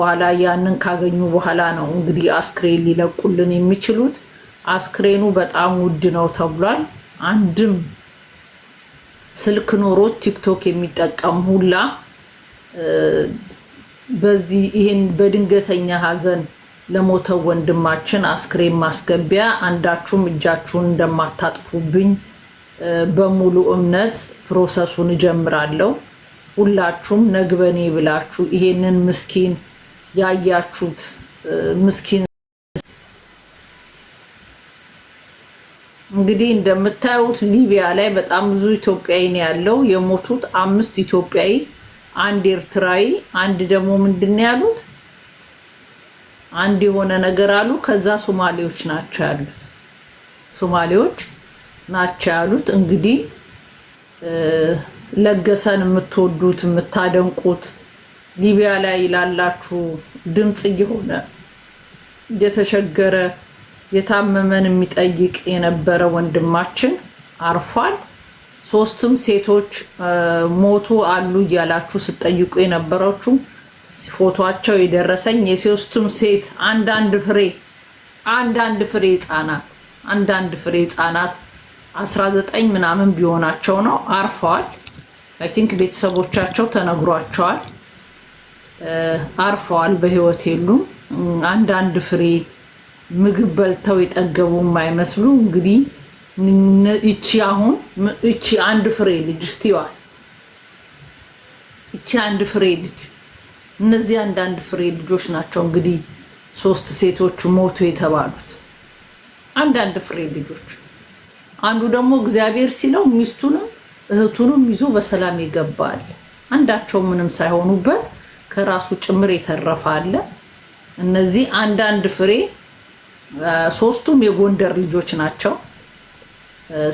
በኋላ ያንን ካገኙ በኋላ ነው እንግዲህ አስክሬን ሊለቁልን የሚችሉት። አስክሬኑ በጣም ውድ ነው ተብሏል። አንድም ስልክ ኖሮት ቲክቶክ የሚጠቀም ሁላ በዚህ ይሄን በድንገተኛ ሀዘን ለሞተው ወንድማችን አስክሬን ማስገቢያ አንዳችሁም እጃችሁን እንደማታጥፉብኝ በሙሉ እምነት ፕሮሰሱን እጀምራለሁ። ሁላችሁም ነግበኔ ብላችሁ ይሄንን ምስኪን ያያችሁት ምስኪን እንግዲህ እንደምታዩት ሊቢያ ላይ በጣም ብዙ ኢትዮጵያዊ ነው ያለው። የሞቱት 5 ኢትዮጵያዊ፣ 1 ኤርትራዊ፣ አንድ ደግሞ ምንድነው ያሉት አንድ የሆነ ነገር አሉ። ከዛ ሶማሌዎች ናቸው ያሉት። ሶማሌዎች ናቸው ያሉት። እንግዲህ ለገሰን የምትወዱት የምታደንቁት ሊቢያ ላይ ላላችሁ ድምጽ እየሆነ የተቸገረ የታመመን የሚጠይቅ የነበረ ወንድማችን አርፏል። 3ም ሴቶች ሞቱ አሉ እያላችሁ ስትጠይቁ የነበራችሁ ፎቶአቸው የደረሰኝ የ3ቱም ሴት አንዳንድ ፍሬ ህፃናት 19 ምናምን ቢሆናቸው ነው አርፈዋል። አይ ቲንክ ቤተሰቦቻቸው ተነግሯቸዋል። አርፈዋል፣ በህይወት የሉም። አንዳንድ ፍሬ ምግብ በልተው የጠገቡ የማይመስሉ እንግዲህ እቺ አንድ ፍሬ ልጅ እስቲዋት እቺ አንድ ፍሬ ልጅ እነዚህ አንዳንድ ፍሬ ልጆች ናቸው እንግዲህ 3 ሴቶች ሞቱ የተባሉት አንዳንድ ፍሬ ልጆች። አንዱ ደግሞ እግዚአብሔር ሲለው ሚስቱንም እህቱንም ይዞ በሰላም ይገባል። አንዳቸው ምንም ሳይሆኑበት ከራሱ ጭምር የተረፋለ። እነዚህ አንዳንድ ፍሬ 3ቱም የጎንደር ልጆች ናቸው።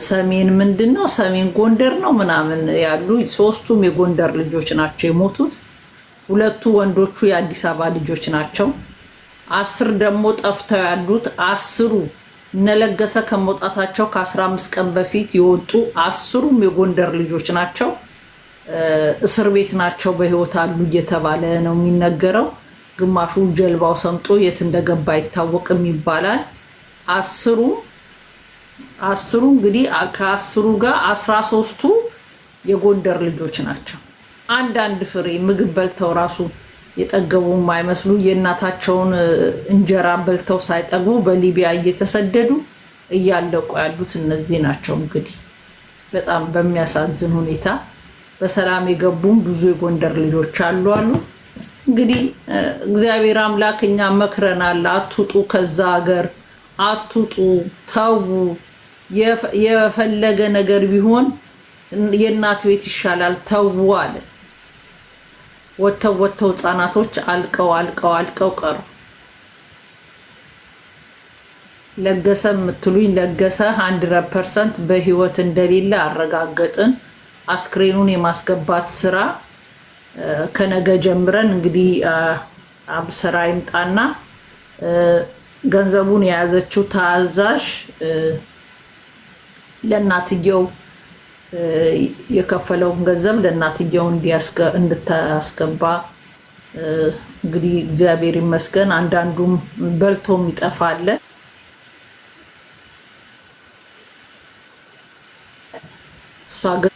ሰሜን ምንድነው ሰሜን ጎንደር ነው ምናምን ያሉ 3ቱም የጎንደር ልጆች ናቸው የሞቱት። 2ቱ ወንዶቹ የአዲስ አበባ ልጆች ናቸው። 10 ደግሞ ጠፍተው ያሉት 10ሩ እነለገሰ ከመውጣታቸው ከ15 ቀን በፊት የወጡ 10ሩም የጎንደር ልጆች ናቸው። እስር ቤት ናቸው፣ በህይወት አሉ እየተባለ ነው የሚነገረው። ግማሹ ጀልባው ሰምጦ የት እንደገባ አይታወቅም ይባላል። 10ሩ እንግዲህ ከ10ሩ ጋር 13ቱ የጎንደር ልጆች ናቸው። አንዳንድ ፍሬ ምግብ በልተው ራሱ የጠገቡ የማይመስሉ የእናታቸውን እንጀራ በልተው ሳይጠግቡ በሊቢያ እየተሰደዱ እያለቁ ያሉት እነዚህ ናቸው። እንግዲህ በጣም በሚያሳዝን ሁኔታ በሰላም የገቡም ብዙ የጎንደር ልጆች አሉ። እንግዲህ እግዚአብሔር አምላክ እኛ መክረናል፣ አትውጡ፣ ከዛ ሀገር አትውጡ፣ ተው፣ የፈለገ ነገር ቢሆን የእናት ቤት ይሻላል፣ ተው አለ። ወተው ህፃናቶች አልቀው ቀሩ። ለገሰ የምትሉኝ ለገሰ 100% በህይወት እንደሌለ አረጋገጥን። አስክሬኑን የማስገባት ስራ ከነገ ጀምረን እንግዲህ አብሰራ ይምጣና ገንዘቡን የያዘችው ታዛዥ ለእናትየው የከፈለውን ገንዘብ ለእናትየው እንድታስገባ እንግዲህ እግዚአብሔር ይመስገን። አንዳንዱም በልቶም ይጠፋል። እሷ ግን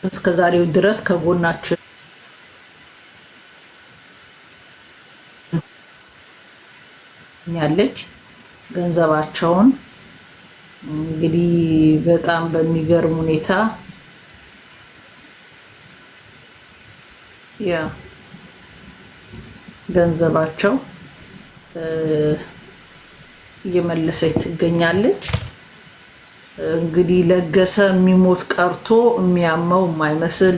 እስከዛሬው ድረስ ከጎናችን ያለች ገንዘባቸውን እንግዲህ በጣም በሚገርም ሁኔታ ገንዘባቸው እየመለሰች ትገኛለች። እንግዲህ ለገሰ የሚሞት ቀርቶ የሚያመው የማይመስል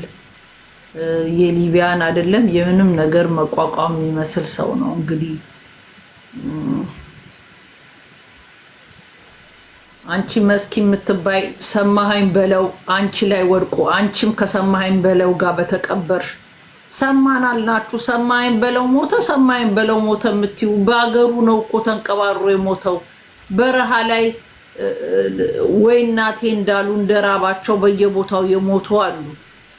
የሊቢያን አይደለም የምንም ነገር መቋቋም የሚመስል ሰው ነው። እንግዲህ አንቺ መስኪ የምትባይ ሰማሃኝ በለው አንቺ ላይ ወድቆ አንቺም ከሰማሃኝ በለው ጋር በተቀበርሽ ሰማን አልናችሁ። ሰማሃኝ በለው ሞተ የምትዩ በአገሩ ነው እኮ ተንቀባሮ የሞተው። በረሃ ላይ ወይ እናቴ እንዳሉ እንደራባቸው በየቦታው የሞቱ አሉ።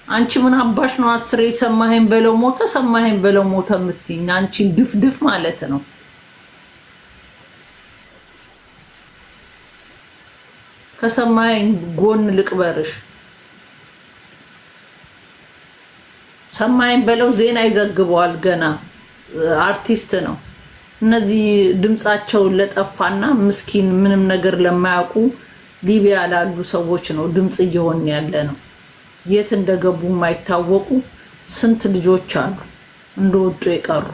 አንቺ ምን አባሽ ነው 10 ሰማኸኝ በለው ሞተ ሰማኸኝ በለው ሞተ የምትይኝ? አንቺ ድፍድፍ ማለት ነው። ከሰማኸኝ ጎን ልቅበርሽ። ሰማኸኝ በለው ዜና ይዘግበዋል። ገና አርቲስት ነው። እነዚህ ድምጻቸውን ለጠፋና ምስኪን ምንም ነገር ለማያውቁ ሊቢያ ላሉ ሰዎች ነው ድምጽ እየሆነ ያለ ነው። የት እንደገቡ የማይታወቁ ስንት ልጆች አሉ እንደወጡ የቀሩ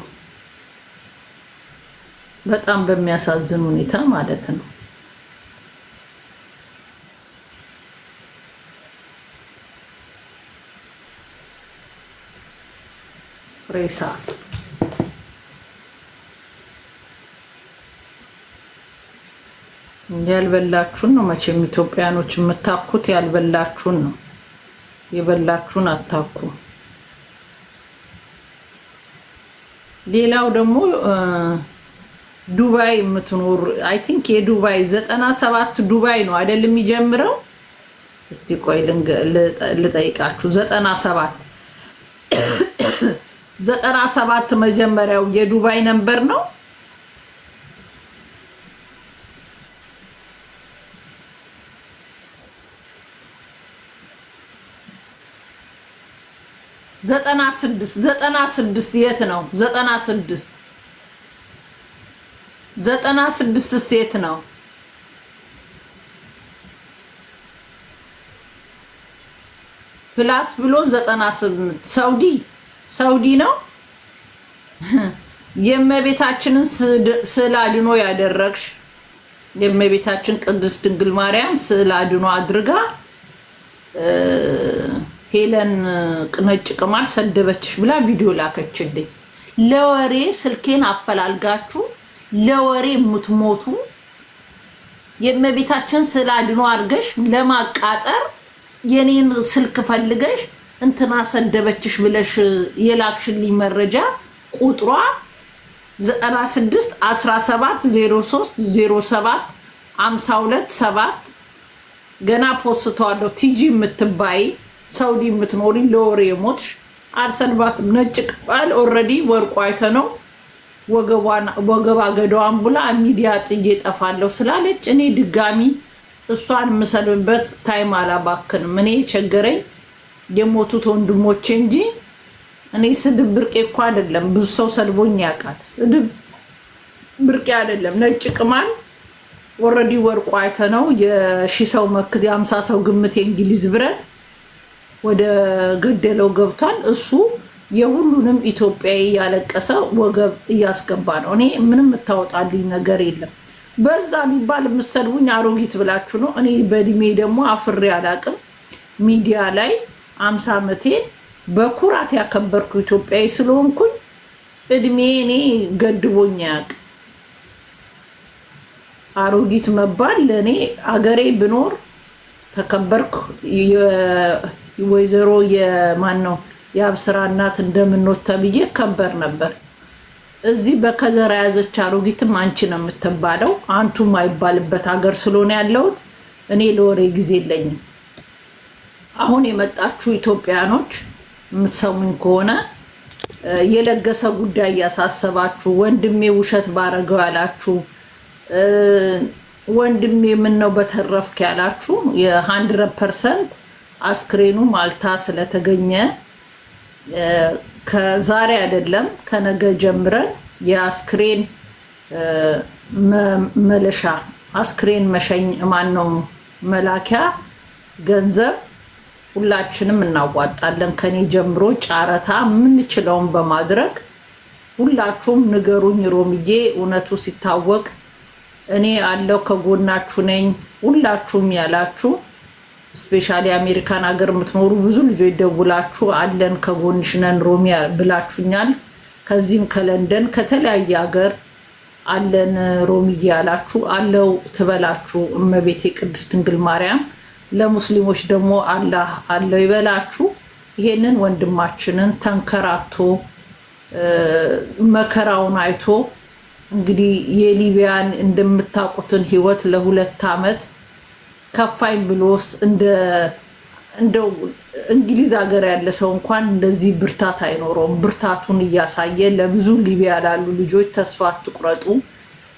በጣም በሚያሳዝን ሁኔታ ማለት ነው። ሬሳ ያልበላችሁን ነው መቼም ኢትዮጵያኖች የምታኩት። ያልበላችሁን ነው፣ የበላችሁን አታኩ። ሌላው ደግሞ ዱባይ የምትኖር አይ ቲንክ የዱባይ 97 ዱባይ ነው አይደል የሚጀምረው? እስቲ ቆይ ልጠይቃችሁ። 97 መጀመሪያው የዱባይ ነምበር ነው። ዘጠና ስድስት የት ነው? 96 ሴት ነው። ፕላስ ብሎ 98 ሳውዲ ነው። የእመቤታችንን ስዕል አድኖ ያደረግሽ የእመቤታችን ቅድስት ድንግል ማርያም ስዕል አድኖ አድርጋ ሄለን ነጭ ቅማል ሰደበችሽ ብላ ቪዲዮ ላከችልኝ። ለወሬ ስልኬን አፈላልጋችሁ ለወሬ የምትሞቱ የእመቤታችን ስዕል አድኖ አድርገሽ ለማቃጠር የኔን ስልክ ፈልገሽ እንትና ሰደበችሽ ብለሽ የላክሽልኝ መረጃ ቁጥሯ 96 17 03 07 52 7 ገና ፖስተዋለሁ። ቲጂ የምትባይ ሳውዲ የምትኖሪ ለወሬ ሞትሽ አልሰንባትም። ነጭ ቅባል ኦልሬዲ ወርቁ አይተነው ወገባ ገዳዋን ብላ ሚዲያ ጥዬ ጠፋለሁ ስላለች እኔ ድጋሚ እሷን የምሰልብበት ታይም አላባክንም። እኔ ቸገረኝ የሞቱት ወንድሞቼ እንጂ እኔ ስድብ ብርቄ እኮ አይደለም። ብዙ ሰው ሰልቦኝ ያውቃል። ስድብ ብርቄ አይደለም። ነጭ ቅማል ኦልሬዲ ወርቁ አይተነው የ1000 ሰው መክት የ50 ሰው ግምት የእንግሊዝ ብረት ወደ ገደለው ገብቷል። እሱ የሁሉንም ኢትዮጵያዊ ያለቀሰ ወገብ እያስገባ ነው። እኔ ምንም የምታወጣልኝ ነገር የለም። በዛ ቢባል የምትሰድቡኝ አሮጊት ብላችሁ ነው። እኔ በእድሜ ደግሞ አፍሬ አላቅም። ሚዲያ ላይ 50 ዓመቴን በኩራት ያከበርኩ ኢትዮጵያዊ ስለሆንኩኝ እድሜ እኔ ገድቦኝ ያቅ አሮጊት መባል ለእኔ አገሬ ብኖር ተከበርኩ። ወይዘሮ የማን ነው የአብስራ እናት እንደምንወት ተብዬ ከበር ነበር። እዚህ በከዘራ ያዘች አሮጊትም አንቺ ነው የምትባለው። አንቱ ማይባልበት ሀገር ስለሆነ ያለሁት እኔ ለወሬ ጊዜ የለኝም። አሁን የመጣችሁ ኢትዮጵያኖች የምትሰሙኝ ከሆነ የለገሰ ጉዳይ ያሳሰባችሁ፣ ወንድሜ ውሸት ባረገው ያላችሁ፣ ወንድሜ ምን ነው በተረፍክ ያላችሁ የ100% አስክሬኑ ማልታ ስለተገኘ ከዛሬ አይደለም ከነገ ጀምረን የአስክሬን መለሻ አስክሬን መሸኝ ማነው መላኪያ ገንዘብ ሁላችንም እናዋጣለን። ከኔ ጀምሮ ጫረታ የምንችለውን በማድረግ ሁላችሁም ንገሩኝ። ሮምዬ እውነቱ ሲታወቅ እኔ አለው ከጎናችሁ ነኝ። ሁላችሁም ያላችሁ ስፔሻሊ አሜሪካን ሀገር የምትኖሩ ብዙ ልጆች ደውላችሁ አለን ከጎንሽ ነን ሮሚ ብላችሁኛል። ከዚህም ከለንደን ከተለያየ ሀገር አለን ሮሚዬ ያላችሁ አለው ትበላችሁ። እመቤቴ ቅድስት ድንግል ማርያም ለሙስሊሞች ደግሞ አላህ አለው ይበላችሁ። ይሄንን ወንድማችንን ተንከራቶ መከራውን አይቶ እንግዲህ የሊቢያን እንደምታውቁትን ህይወት ለ2 ዓመት ከፋኝ ብሎስ እንደ እንደው እንግሊዝ ሀገር ያለ ሰው እንኳን እንደዚህ ብርታት አይኖረውም። ብርታቱን እያሳየ ለብዙ ሊቢያ ላሉ ልጆች ተስፋ አትቁረጡ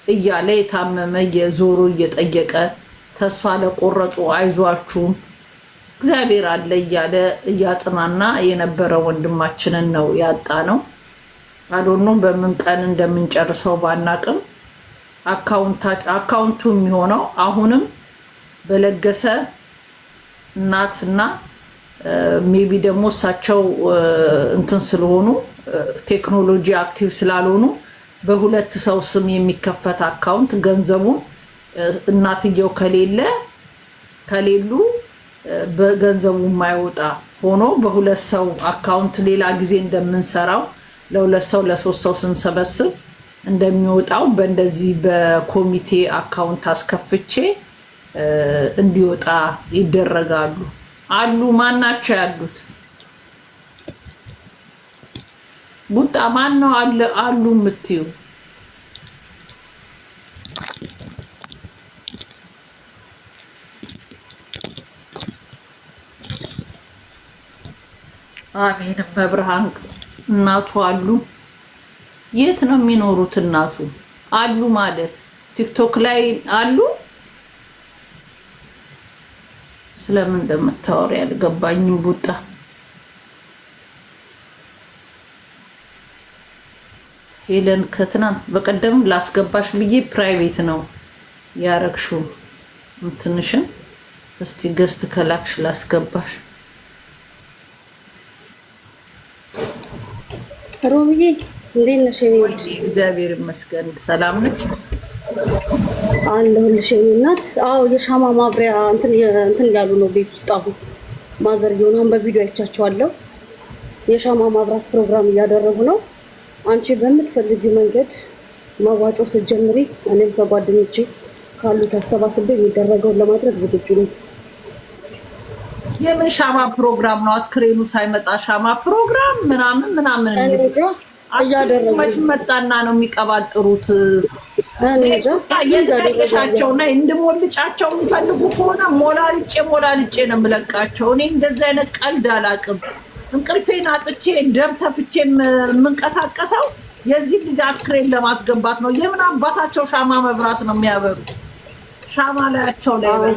እያለ የታመመ የዞሮ እየጠየቀ ተስፋ ለቆረጡ አይዟችሁም እግዚአብሔር አለ እያለ እያጽናና የነበረ ወንድማችንን ነው ያጣ ነው። አዶኖ በምን ቀን እንደምንጨርሰው ባናቅም አካውንቱ የሚሆነው አሁንም በለገሰ እናትና ሜቢ ደግሞ እሳቸው እንትን ስለሆኑ ቴክኖሎጂ አክቲቭ ስላልሆኑ በሁለት ሰው ስም የሚከፈት አካውንት ገንዘቡን እናትየው ከሌሉ በገንዘቡ የማይወጣ ሆኖ በሁለት ሰው አካውንት ሌላ ጊዜ እንደምንሰራው ለሁለት ሰው ለሶስት ሰው ስንሰበስብ እንደሚወጣው በእንደዚህ በኮሚቴ አካውንት አስከፍቼ እንዲወጣ ይደረጋሉ። አሉ ማናቸው ያሉት? ቡጣ ማን ነው አሉ የምትዩ? አሜን። በብርሃን እናቱ አሉ። የት ነው የሚኖሩት? እናቱ አሉ ማለት ቲክቶክ ላይ አሉ። ስለምን እንደምታወሪ ያልገባኝም ቡጣ። ሄለን ከትናንት በቀደም ላስገባሽ ብዬ ፕራይቬት ነው ያረግሽው እንትንሽን። እስቲ ገስት ከላክሽ ላስገባሽ። ሮምዬ እንዴት ነሽ? እግዚአብሔር ይመስገን። ሰላም ነች አለሁልሽ የኔ እናት። አዎ የሻማ ማብሪያ እንትን ያሉ ነው ቤት ውስጥ አሁን ማዘር የሆነውን በቪዲዮ አይቻቸዋለሁ። የሻማ ማብራት ፕሮግራም እያደረጉ ነው። አንቺ በምትፈልጊው መንገድ መዋጮ ስትጀምሪ እኔም ከጓደኞቼ ካሉ ተሰባስቤ የሚደረገውን ለማድረግ ዝግጁ ነኝ። የምን ሻማ ፕሮግራም ነው? አስክሬኑ ሳይመጣ ሻማ ፕሮግራም ምናምን እያደረጉ መጣና ነው የሚቀባጥሩት። የጠየሻቸው እና እንድሞልጫቸው የሚፈልጉ ከሆነ ሞላልጬ ነው የምለቃቸው። እኔ እንደዚህ አይነት ቀልድ አላውቅም። እንቅልፌን አጥቼ ደም ተፍቼ የምንቀሳቀሰው የዚህ ልጅ አስክሬን ለማስገባት ነው። የምን አባታቸው ሻማ መብራት ነው የሚያበሩት? ሻማ ላያቸው ላይ ያበሩ።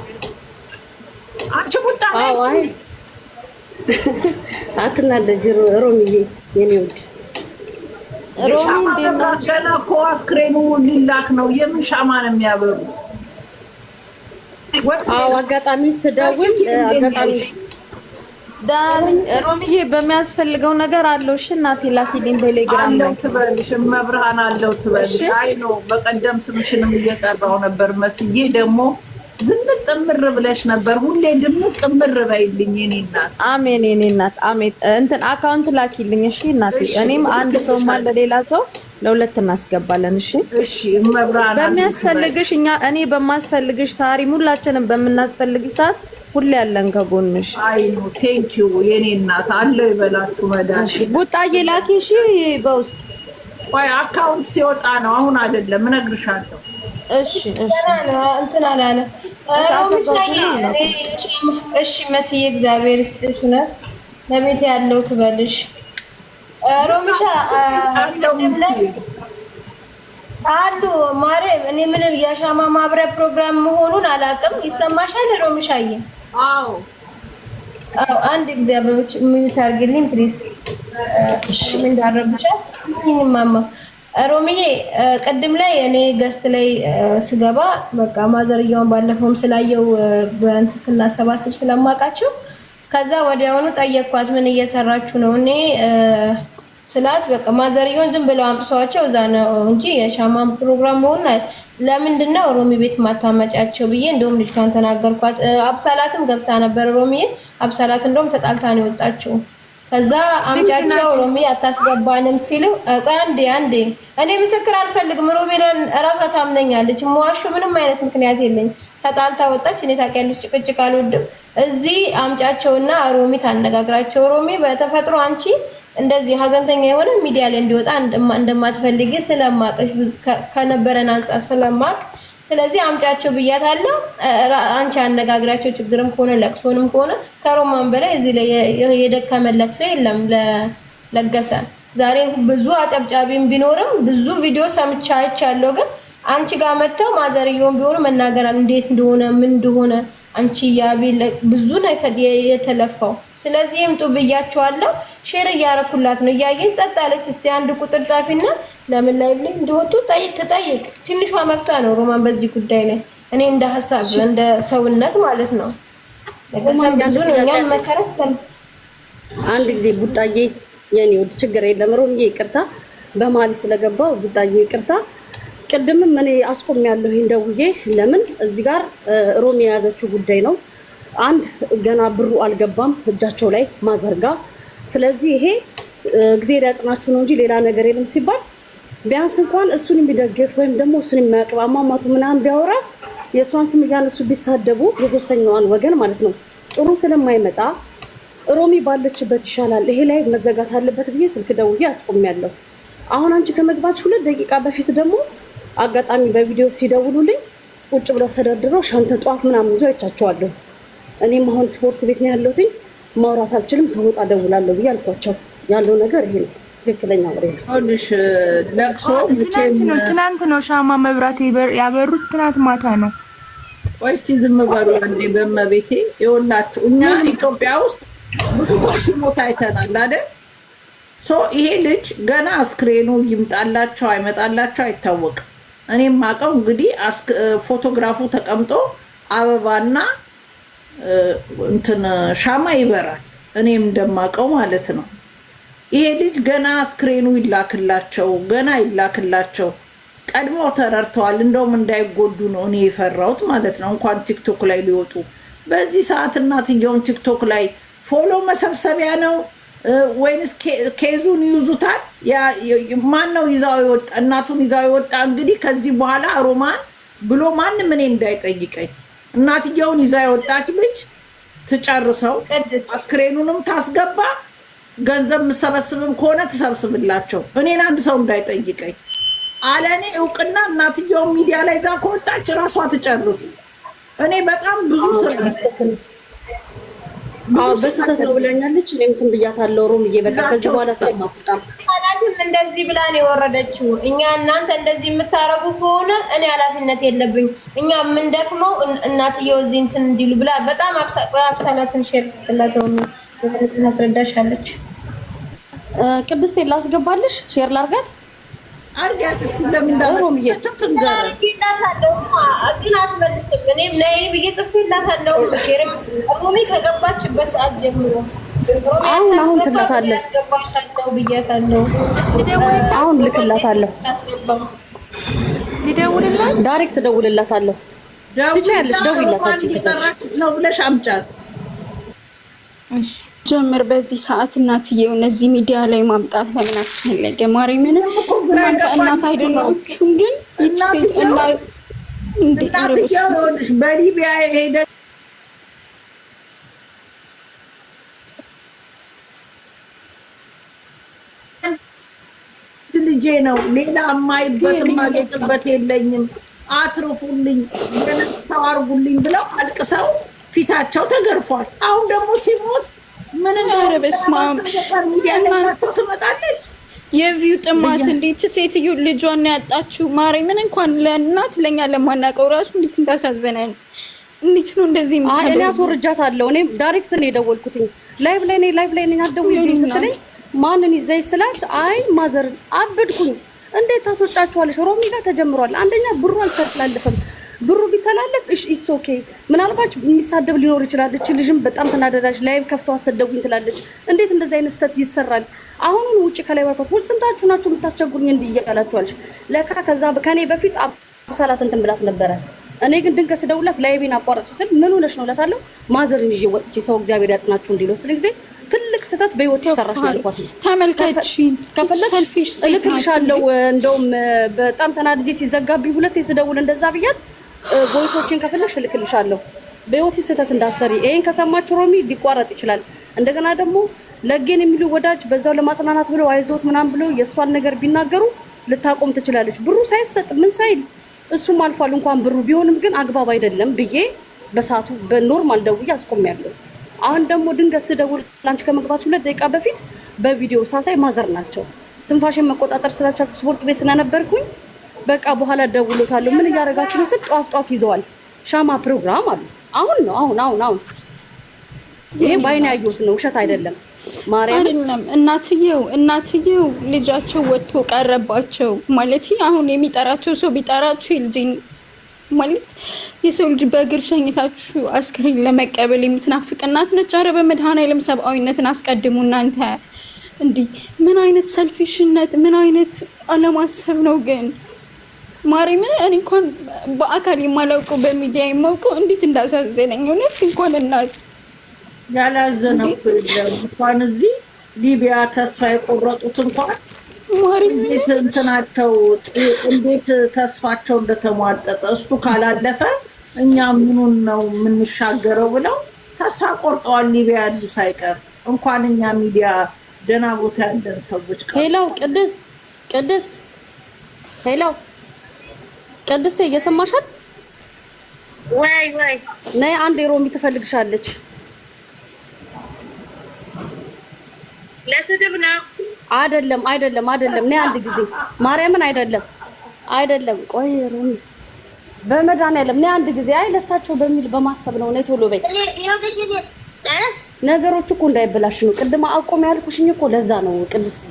አንቺ ቡጣ አትናደጂ ሮሚዬ የኔ ውድ። ሻማ መብራት ገና እኮ አስክሬኑ ሊላክ ነው። የምን ሻማ ነው የሚያበሩ? አጋጣሚ ስደውል አጋጣሚ ሮሚዬ በሚያስፈልገው ነገር አለው። እሺ እናቴ ላኪልኝ ቴሌግራም ላይ ትበልሽ መብርሃን አለው ትበልሽ። አይ ነው በቀደም ስምሽንም እየጠራው ነበር መስዬ ደግሞ ዝምጥ ምር ብለሽ ነበር። ሁሌ ድምጥ ምር በይልኝ የኔ እናት። አሜን የኔ እናት አሜን። እንትን አካውንት ላኪልኝ እሺ እናቴ። እኔም አንድ ሰው ማለ ሌላ ሰው ለሁለት እናስገባለን። እሺ እሺ መብራና በሚያስፈልግሽ እኔ በማስፈልግሽ ሳሪ ሁላችንም በምናስፈልግሽ ሰዓት ሁሌ ያለን ከጎንሽ። አይ ኖ ቴንክ ዩ የኔ እናት። አለው ይበላችሁ መዳሽ። ቡጣዬ ላኪ እሺ በውስጥ ቆይ አካውንት ሲወጣ ነው አሁን አይደለም እነግርሻለሁ። እሺ እንትን አላለ። እሺ መስዬ እግዚአብሔር ይስጥሽ ነው ለቤት ያለው ትበልሽ። ሮሚሻ አሉ ማርያም። እኔ ምን የሻማ ማብሪያ ፕሮግራም መሆኑን አላውቅም። ይሰማሻል ሮሚሻዬ? አዎ አንድ እግዚአብሔሮች ሚዩት አድርግልኝ ፕሊዝ። እሺ ምን ዳረብሻል? ማማ ሮሚዬ ቅድም ላይ እኔ ገስት ላይ ስገባ በቃ ማዘርያውን ባለፈውም ስላየው በእንትን ስናሰባስብ ስለማውቃቸው ከዛ ወዲያውኑ ጠየቅኳት ምን እየሰራችሁ ነው? እኔ ስላት በቃ ማዘርያውን ዝም ብለው አምጥተዋቸው እዛ ነው እንጂ የሻማ ፕሮግራም መሆን ለምንድን ነው ሮሚ ቤት ማታመጫቸው ብዬ እንደውም ልጅቷን ተናገርኳት። አብሳላትም ገብታ ነበር ሮሚ። አብሳላት እንደውም ተጣልታ ነው የወጣችው። ከዛ አምጫቸው ሮሚ አታስገባንም ሲሉ አንዴ እኔ ምስክር አልፈልግም። ሮሚን እራሷ ታምነኛለች። መዋሹ ምንም አይነት ምክንያት የለኝ። ተጣልታ ወጣች። እኔ ታውቂያለሽ ጭቅጭቅ አልወድም። እዚህ አምጫቸውና ሮሚ ታነጋግራቸው። ሮሚ በተፈጥሮ አንቺ እንደዚህ ሀዘንተኛ የሆነ ሚዲያ ላይ እንዲወጣ እንደማትፈልጊ ስለማቀሽ ከነበረን አንጻር ስለማቅ ስለዚህ አምጫቸው ብያታለሁ። አንቺ አነጋግራቸው፣ ችግርም ከሆነ ለቅሶንም ከሆነ ከሮማን በላይ እዚህ ላይ የደከመለት ሰው የለም ለገሰ። ዛሬ ብዙ አጨብጫቢም ቢኖርም ብዙ ቪዲዮ ሰምቻ አይቻለሁ። ግን አንቺ ጋር መጥተው ማዘርየውን ቢሆኑ መናገር እንዴት እንደሆነ ምን እንደሆነ አንቺ ያቢል ብዙ ነው የተለፋው። ስለዚህ ይምጡ ብያቸዋለሁ። ሼር እያረኩላት ነው። እያየን ጸጥ አለች። እስቲ አንድ ቁጥር ጻፊና ለምን ላይ ብለኝ እንደወጡ ትጠይቅ። ትንሿ መብቷ ነው ሮማን በዚህ ጉዳይ ላይ እኔ እንደ ሀሳብ እንደ ሰውነት ማለት ነው። እኛም መከረስ አንድ ጊዜ ቡጣዬ የኔ ወድ ችግር የለም ሮምዬ ይቅርታ በማሊ ስለገባው ቡጣዬ ይቅርታ። ቅድምም እኔ አስቆሚያለሁ እንደውዬ ለምን እዚህ ጋር ሮሚ የያዘችው ጉዳይ ነው። አንድ ገና ብሩ አልገባም እጃቸው ላይ ማዘርጋ። ስለዚህ ይሄ እግዚአብሔር ያጽናችሁ ነው እንጂ ሌላ ነገር የለም ሲባል ቢያንስ እንኳን እሱን የሚደግፍ ወይም ደግሞ እሱን የሚያቅብ አሟሟቱ ምናምን ቢያወራ የእሷን ስም እያነሱ ቢሳደቡ የሶስተኛዋን ወገን ማለት ነው ጥሩ ስለማይመጣ ሮሚ ባለችበት ይሻላል። ይሄ ላይ መዘጋት አለበት ብዬ ስልክ ደውዬ አስቆሚያለሁ። አሁን አንቺ ከመግባትሽ 2 ደቂቃ በፊት ደግሞ አጋጣሚ በቪዲዮ ሲደውሉልኝ ቁጭ ብለው ተደርድረው ሻንተ ጧፍ ምናምን ይዞ አይቻቸዋለሁ። እኔም አሁን ስፖርት ቤት ነው ያለሁት ማውራት አልችልም፣ ስወጣ እደውላለሁ ብዬ አልኳቸው። ያለው ነገር ይሄ ነው። ትክክለኛ ወሬ ነው። አሁንሽ ለቅሶ ትናንት ነው ሻማ መብራት ያበሩት፣ ትናንት ማታ ነው። ቆይ እስቲ ዝም በሉ አንዴ በመቤቴ። ይኸውላችሁ እኛ ኢትዮጵያ ውስጥ ብዙ ሲሞት አይተናል አይደል? ይሄ ልጅ ገና አስክሬኑ ይምጣላቸው አይመጣላቸው አይታወቅም። እኔም ማቀው እንግዲህ ፎቶግራፉ ተቀምጦ አበባና እንትን ሻማ ይበራል። እኔም እንደማቀው ማለት ነው። ይሄ ልጅ ገና አስክሬኑ ይላክላቸው ገና ይላክላቸው ቀድሞ ተረርተዋል። እንደውም እንዳይጎዱ ነው እኔ የፈራሁት ማለት ነው። እንኳን ቲክቶክ ላይ ሊወጡ በዚህ ሰዓት እናትየውን ቲክቶክ ላይ ፎሎ መሰብሰቢያ ነው ወይንስ ኬዙን ይዙታል? ማን ነው ይዛው ይወጣ? እናቱን ይዛው ይወጣ። እንግዲህ ከዚህ በኋላ ሮማን ብሎ ማንም እኔ እንዳይጠይቀኝ። እናትየውን ይዛ የወጣች ልጅ ትጨርሰው፣ አስክሬኑንም ታስገባ፣ ገንዘብ የምሰበስብም ከሆነ ትሰብስብላቸው። እኔን አንድ ሰው እንዳይጠይቀኝ አለኔ እውቅና። እናትየውን ሚዲያ ላይ ዛ ከወጣች ራሷ ትጨርስ። እኔ በጣም ብዙ ስራ በስተት ነው ብላኛለች። እኔም እንትን ብያታለሁ ሮምዬ። በቃ ከዚህ በኋላ ሳይማጣም ታላትም እንደዚህ ብላ ነው የወረደችው። እኛ እናንተ እንደዚህ የምታረጉ ከሆነ እኔ ኃላፊነት የለብኝ። እኛ የምንደክመው እናትየው እዚህ እንትን እንዲሉ ብላ በጣም አብሳላትን ሼር ብላተው ነው ታስረዳሻለች። ቅድስት ላስገባልሽ ሼር ላርጋት አርጋት እስኪ ለምን ሮምዬ ትንገራታለሁ ግን አትመልስም። እኔም ነይ ብዬ ጽፌላታለሁ። ሼርም ሮሚ ከገባችበት ሰዓት ጀምሮ አሁን ትላታለሁ ያስገባሻለሁ ብያታለሁ። አሁን ልክላታለሁ። ሊደውልላት ዳይሬክት ደውልላታለሁ። ትችያለሽ፣ ደውይላታችሁ ነው ብለሽ አምጫት። እሺ ጀምር በዚህ ሰዓት እናትየው እነዚህ ሚዲያ ላይ ማምጣት ለምን አስፈለገ? ማርያምን እናንተ እናት አይደላችሁም? ግን ይቺ ሴት እና እናትየውልሽ በሊቢያ የሄደ ልጄ ነው። ሌላ የማይበት የማጌጥበት የለኝም። አትርፉልኝ፣ ተዋርጉልኝ ብለው አልቅሰው ፊታቸው ተገርፏል። አሁን ደግሞ ሲሞት ምን እንደረበስማምያናቸው ትመጣለች። የቪው ጥማት እንዴት ሴትዮ ልጇን ያጣችው ማርያምን እንኳን ለእናት ለኛ ለማናውቀው ራሱ እንዴት እንዳሳዘነን። እንዴት ነው እንደዚህ ማለት? እኔ አስወርጃታለሁ። እኔ ዳይሬክት ነው የደወልኩትኝ። ላይቭ ላይ ነኝ አትደውይልኝ ስትለኝ ማንን ይዘይ ስላት አይ ማዘር አብድኩኝ። እንዴት ታስወጫችኋለሽ? ሮሚ ጋር ተጀምሯል። አንደኛ ብሩ አልተላለፈም። ብሩ ቢተላለፍ ኢትስ ኦኬ። ምናልባት የሚሳደብ ሊኖር ይችላል። እቺ ልጅም በጣም ተናደዳች። ላይቭ ከፍተው አሰደጉኝ ትላለች። እንዴት እንደዚህ አይነት ስህተት ይሰራል? አሁኑን ውጪ ከላይ ባልኳት ሁሉ ስንታችሁ ናችሁ የምታስቸግሩኝ እንዲያላችኋለሽ። ለካ ከዛ ከኔ በፊት አብሳላት እንትን ብላት ነበረ። እኔ ግን ድንገት ስደውላት ላይቬን አቋረጥ ስትል ምን ሆነሽ ነው እላታለሁ። ማዘርን ይዤ ወጥቼ ሰው እግዚአብሔር ያጽናችሁ እንዲለው ስለ ጊዜ ትልቅ ስህተት በህይወት ይሰራሽ ነው ያልኳት። ተመልካች ከፈለግሽ እልክልሻለሁ። እንደውም በጣም ተናድጄ ሲዘጋብኝ ሁለቴ ስደውል እንደዛ ብያት ቮይሶችን ከፈለግሽ እልክልሻለሁ። በህይወት ስህተት እንዳሰሪ ይሄን ከሰማችሁ ሮሚ ሊቋረጥ ይችላል። እንደገና ደግሞ ለጌን የሚሉ ወዳጅ በዛው ለማጽናናት ብለው አይዞት ምናምን ብለው የእሷን ነገር ቢናገሩ ልታቆም ትችላለች። ብሩ ሳይሰጥ ምን ሳይል እሱም አልፏል እንኳን ብሩ ቢሆንም ግን አግባብ አይደለም ብዬ በሰዓቱ በኖርማል ደውዬ አስቆሚያለሁ። አሁን ደግሞ ድንገት ስደውል ላንች ከመግባቱ 2 ደቂቃ በፊት በቪዲዮ ሳሳይ ማዘር ናቸው። ትንፋሽን መቆጣጠር ስላልቻልኩ ስፖርት ቤት ስለነበርኩኝ በቃ በኋላ ደውሎታለሁ። ምን እያደረጋችሁ ነው ስል ጧፍ ይዘዋል። ሻማ ፕሮግራም አሉ። አሁን ነው አሁን ይሄ ባይኔ ያየሁት ነው፣ ውሸት አይደለም። ማርያም አይደለም እናትየው ልጃቸው ወጥቶ ቀረባቸው ማለት አሁን የሚጠራቸው ሰው ቢጠራቸው ልጅን ማለት የሰው ልጅ በእግር ሸኝታችሁ አስክሬን ለመቀበል የምትናፍቅ እናት ነች። ኧረ በመድኃኔዓለም ሰብአዊነትን አስቀድሙ እናንተ። እንዲህ ምን አይነት ሰልፊሽነት፣ ምን አይነት አለማሰብ ነው ግን ማርያምን። እኔ እንኳን በአካል የማላውቀው በሚዲያ የማውቀው እንዴት እንዳሳዘነኝ እውነት እንኳን እናት ያላዘነው እንኳን እዚህ ሊቢያ ተስፋ የቆረጡት እንኳን እንዴት እንትናቸው እንዴት ተስፋቸው እንደተሟጠጠ እሱ ካላለፈ እኛ ምኑን ነው የምንሻገረው ብለው ተስፋ ቆርጠዋል። ሊቢያ ያሉ ሳይቀር እንኳን እኛ ሚዲያ ደህና ቦታ ያለን ሰዎች ሄላው ቅድስት ሄላው ቅድስት እየሰማሻል ወይ ነይ አንዴ ሮሚ ትፈልግሻለች። ለስድብ ነው አይደለም ነይ አንድ ጊዜ ማርያምን አይደለም ቆይ ሮሚ በመድኃኒዓለም ነይ አንድ ጊዜ አይ ለሳቸው በሚል በማሰብ ነው። ነይ ቶሎ በይ ነገሮች እኮ እንዳይበላሽ ነው። ቅድም አቆም ያልኩሽኝ እኮ ለዛ ነው። ቅድስት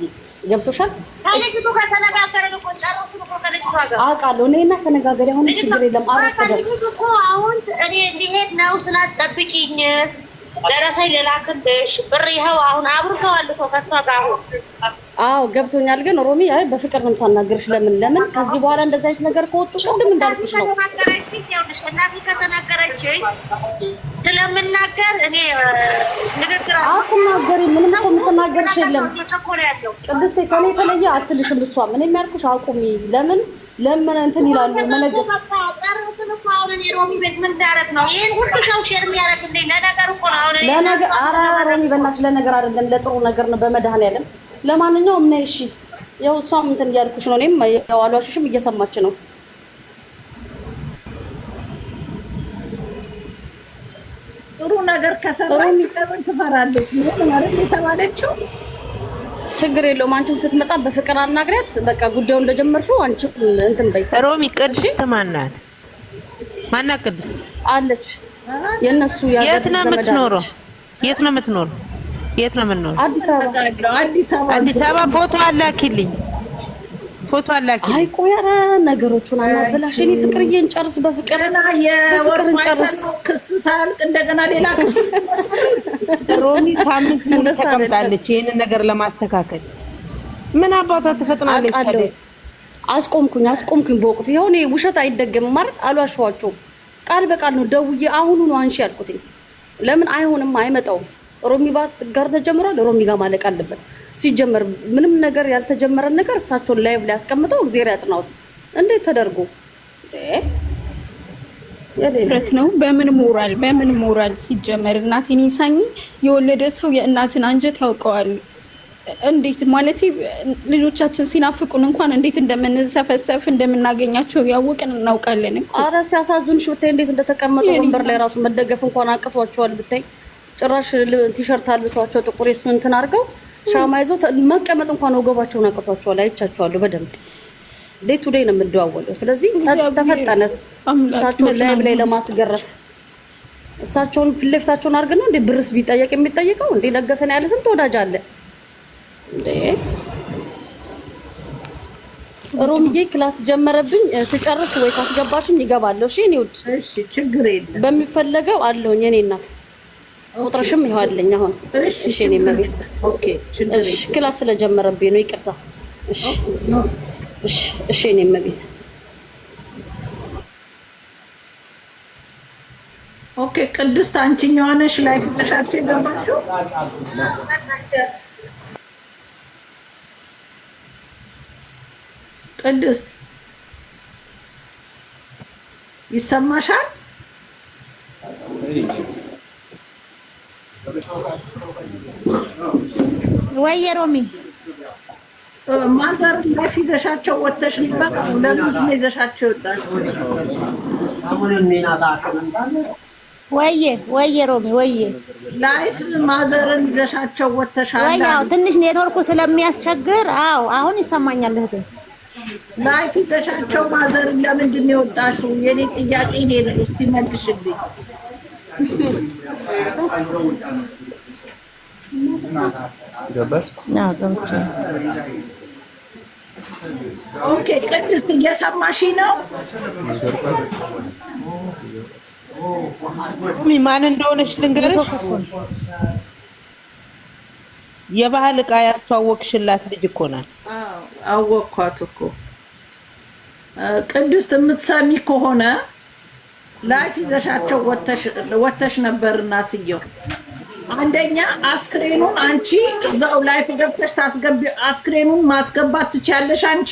ገብቶሻል? ከልጅቱ ጋር ተነጋገረን እኮ ጨረሱ እኮ ከልጅቱ ጋር አውቃለሁ። ነይና ተነጋገሪ። አሁን ችግር የለም። ከልጅቱ እኮ አሁን እኔ እንዲሄድ ነው ስላጠብቂኝ ደረሰኝ ልላክልሽ ብር ይኸው አሁን አብርተዋል እኮ ከእሷ ጋር አሁን። አዎ ገብቶኛል። ግን ሮሚ አይ በፍቅር ነው የምታናገርሽ። ለምን ከዚህ በኋላ እንደዛ አይነት ነገር ከወጡ ቅድም እንዳልኩሽ ነው። እናቴ ከተናገረችኝ ስለምናገር እኔ ንግግር አትናገሪ። ምንም እኮ የምትናገርሽ የለም። ቅድስቴ ከኔ የተለየ አትልሽም። እሷ ምን የሚያልኩሽ አቁሚ። ለምን እንትን ይላሉ መነገር ለነገር ሮሚ በእናትሽ ለነገር አይደለም ለጥሩ ነገር ነው። በመድኃኒዓለም ለማንኛውም ነይ እሺ። ያው እሷም እንትን እያልኩሽ ነው። እኔም ያው አልዋሽሽም እየሰማች ነው። ጥሩ ነገር ከሰራች ለምን ትፈራለች? ምን ማለት የተባለችው ችግር የለውም። አንቺም ስትመጣ በፍቅር አናግሪያት። በቃ ጉዳዩን እንደጀመርሽው አንቺም እንትን በይ። ሮሚ ቅድስት ማናት ቅድስት አለች። የነሱ የት ነው የምትኖረው? የት ነው የምትኖረው? አዲስ አበባ። ፎቶ አላኪልኝ። አይ ቆይ ኧረ ነገሮቹን አናበላሽ። እኔ ፍቅርዬን ጨርስ። በፍቅርን ጨርስ። ክስ ሳያልቅ እንደገና ሌላ ክስ ሮሚ ሳምንት ሙሉ ተቀምጣለች ይሄንን ነገር ለማስተካከል። ምን አባቷ ትፈጥናለች? አስቆምኩኝ በወቅቱ። ይኸው እኔ ውሸት አይደገምም አይደል? አልዋሸኋቸውም። ቃል በቃል ነው ደውዬ አሁኑ ነው አንሺ ያልኩትኝ። ለምን አይሆንም? አይመጣውም። ሮሚ ጋር ተጀምሯል። ሮሚ ጋር ማለቅ አለበት። ሲጀመር ምንም ነገር ያልተጀመረን ነገር እሳቸውን ላይቭ ላይ ያስቀምጠው እግዚአብሔር ያጽናው። እንዴት ተደርጎ ፍረት ነው? በምን ሞራል ሲጀመር እናቴን ይሳኝ የወለደ ሰው የእናትን አንጀት ያውቀዋል። እንዴት ማለት ልጆቻችን ሲናፍቁን እንኳን እንዴት እንደምንሰፈሰፍ እንደምናገኛቸው ያወቅን እናውቃለን እኮ። ኧረ ሲያሳዝኑሽ ብታይ እንዴት እንደተቀመጡ ወንበር ላይ ራሱ መደገፍ እንኳን አቅቷቸዋል ብታይ። ጭራሽ ቲሸርት አልብሷቸው ጥቁር የሱን እንትን አድርገው ሻማ ይዘው መቀመጥ እንኳን ወገባቸውን አቅቷቸዋል። አይቻቸዋለሁ በደንብ ዴይ ቱ ዴይ ነው የምንደዋወለው። ስለዚህ ተፈጠነስ እሳቸውን ላይቭ ላይ ለማስገረፍ እሳቸውን ፊት ለፊታቸውን አድርገን ነው እንዴ ብርስ ቢጠየቅ የሚጠየቀው እንዴ? ለገሰን ያለ ስንት ወዳጅ አለ እንዴ? ሮምዬ ክላስ ጀመረብኝ። ስጨርስ ወይ ካስገባሽኝ ይገባለሁ። እሺ እኔ ውድ እሺ፣ ችግር የለም። በሚፈለገው አለሁኝ እኔ እናት። ቁጥርሽም ይኸው አለኝ አሁን። እሺ እኔ መቤት ኦኬ፣ ችግር የለም። እሺ ክላስ ስለጀመረብኝ ነው ይቅርታ። እሺ እኔ መቤት ኦኬ። ቅድስት አንቺኛዋ ነሽ ላይ ፍተሻችሁ የገባችሁ? ቅድስት ይሰማሻል? ወይ ሮሚ ማዘር ላይፍ ይዘሻቸው ወተሽ ነበር። ለምን ይዘሻቸው ወጣሽ? ወየ ሮሚ ወየ ላይፍ ማዘርን ይዘሻቸው ወተሻል። ያው ትንሽ ኔትወርኩ ስለሚያስቸግር አዎ አሁን ይሰማኛል እህቴ። ላይፍ ይዘሻቸው ማዘርን ለምንድን ነው የወጣሽው? የኔ ጥያቄ ይሄ ነው። እስቲ መልሽልኝ። ገባሽ? ኦኬ ቅድስት እየሰማሽ ነው? ማን እንደሆነች ልንገርሽ። የባህል ዕቃ ያስተዋወቅሽላት ልጅ እኮ ናት። አወቅኳት እኮ። ቅድስት የምትሰሚ ከሆነ ላይፍ ይዘሻቸው ወተሽ ነበር እናትየው። አንደኛ አስክሬኑን አንቺ እዛው ላይፍ ገብተሽ አስክሬኑን ማስገባት ትችያለሽ። አንቺ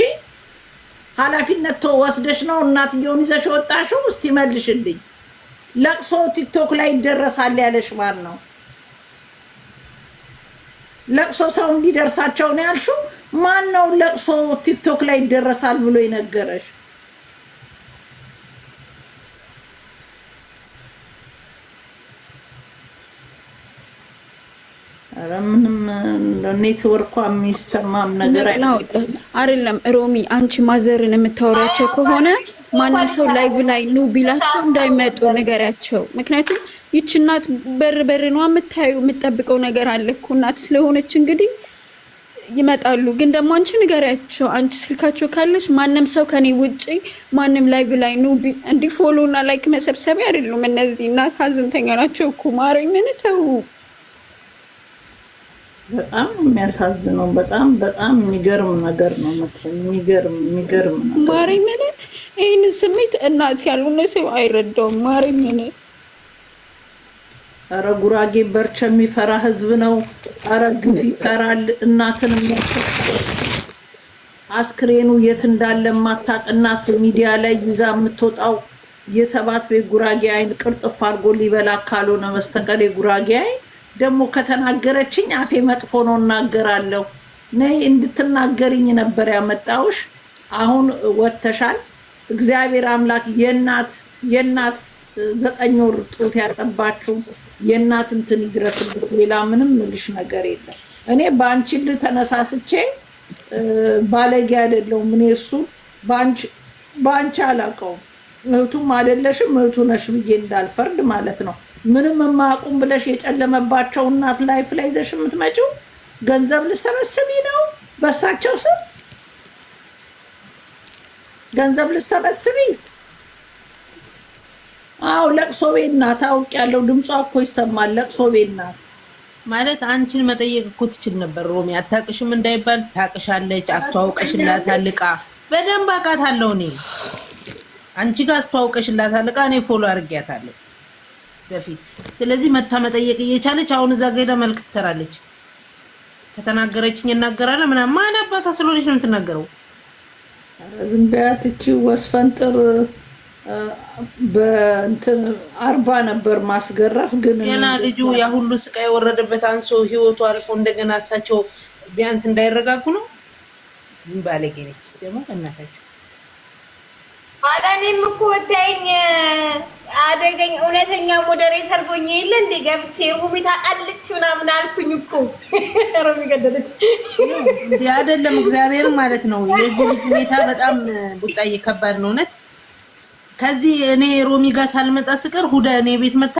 ኃላፊነት ወስደሽ ነው እናትየውን ይዘሽ ወጣሽው። እስቲ መልሽልኝ። ለቅሶ ቲክቶክ ላይ ይደረሳል ያለሽ ማን ነው? ለቅሶ ሰው እንዲደርሳቸው ነው ያልሽው? ማን ነው ለቅሶ ቲክቶክ ላይ ይደረሳል ብሎ የነገረሽ? ኧረ ምንም ኔትወርኳ የሚሰማም ነገር አይደለም። ሮሚ አንቺ ማዘርን የምታወራቸው ከሆነ ማንም ሰው ላይቭ ላይ ኑ ቢላቸው እንዳይመጡ ንገሪያቸው። ምክንያቱም ይች እናት በር ነው የምታየው፣ የምትጠብቀው ነገር አለ እኮ እናት ስለሆነች እንግዲህ ይመጣሉ። ግን ደግሞ አንቺ ንገሪያቸው። አንቺ ስልካቸው ካለሽ ማንም ሰው ከኔ ውጪ ማንም ላይቭ ላይ ኑ እንዲህ ፎሎ እና ላይክ መሰብሰቢያ አይደሉም እነዚህ። እናት ሀዘንተኛ ናቸው እኮ ማረኝ። ምን ተው። በጣም የሚያሳዝነው በጣም የሚገርም ነገር ነው። የሚገርም ነገር ማረኝ። ምን ይህን ስሜት እናት ያልሆነ ሰው አይረዳውም። ማረኝ። ምን ኧረ ጉራጌ በርቸ የሚፈራ ህዝብ ነው። ኧረ ግፍ ይፈራል። እናትን አስክሬኑ የት እንዳለ ማታቅ እናት ሚዲያ ላይ ይዛ የምትወጣው የሰባት ቤት ጉራጌ አይን ቅርጥፍ አድርጎ ሊበላ ካልሆነ በስተቀር የጉራጌ አይን ደግሞ ከተናገረችኝ አፌ መጥፎ ነው እናገራለሁ። ነይ እንድትናገርኝ ነበር ያመጣውሽ። አሁን ወተሻል። እግዚአብሔር አምላክ የእናት 9 ወር ጡት ያጠባችሁ የእናት እንትን ይድረስልሽ። ሌላ ምንም ምልሽ ነገር የለም። እኔ በአንቺ ልተነሳስቼ ባለጌ አይደለሁም። እኔ እሱ በአንቺ አላውቀውም። እህቱም አይደለሽም እህቱ ነሽ ብዬ እንዳልፈርድ ማለት ነው። ምንም የማያውቁም ብለሽ የጨለመባቸው እናት ላይፍ ላይ ይዘሽ የምትመጪው ገንዘብ ልሰበስቢ ነው? በሳቸው ስም ገንዘብ ልሰበስቢ? አዎ ለቅሶ ቤት ናት። አውቄያለሁ። ድምጿ እኮ ይሰማል። ለቅሶ ቤት ናት ማለት አንቺን መጠየቅ እኮ ትችል ነበር። ሮሚ አታውቅሽም እንዳይባል ታውቅሻለች። አስተዋውቀሽላታል። ዕቃ በደንብ አውቃታለሁ እኔ። አንቺ ጋር አስተዋውቀሽላታል ዕቃ። እኔ ፎሎ አድርጊያታለሁ በፊት። ስለዚህ መታ መጠየቅ እየቻለች አሁን እዛ ጋር ሄዳ መልክ ትሰራለች። ከተናገረችኝ እናገራለሁ ምናምን። ማን አባቷ ስለሆነች ነው የምትናገረው? ዝም በያት። እቺ ወስፈንጥር በእንትን 40 ነበር ማስገረፍ። ግን ገና ልጁ ያ ሁሉ ስቃይ የወረደበት አንሶ ህይወቱ አልፎ እንደገና እሳቸው ቢያንስ እንዳይረጋጉ ነው። ምን ባለጌ ነች ደግሞ እናታችሁ። አዳኔም እኮ ወታኝ አደገኝ እውነተኛ ሞዴሬተር ሆኜ የለ እንደ ገብቼ ሩሚ ታውቃለች ምናምን አልኩኝ እኮ። ሩሚ ገደለች እንዴ? አይደለም እግዚአብሔር ማለት ነው። የዚህ ልጅ ሁኔታ በጣም ቡጣዬ ከባድ ነው እውነት። ከዚህ እኔ ሮሚ ጋር ሳልመጣ ስቀር ሁዳ እኔ ቤት መጣ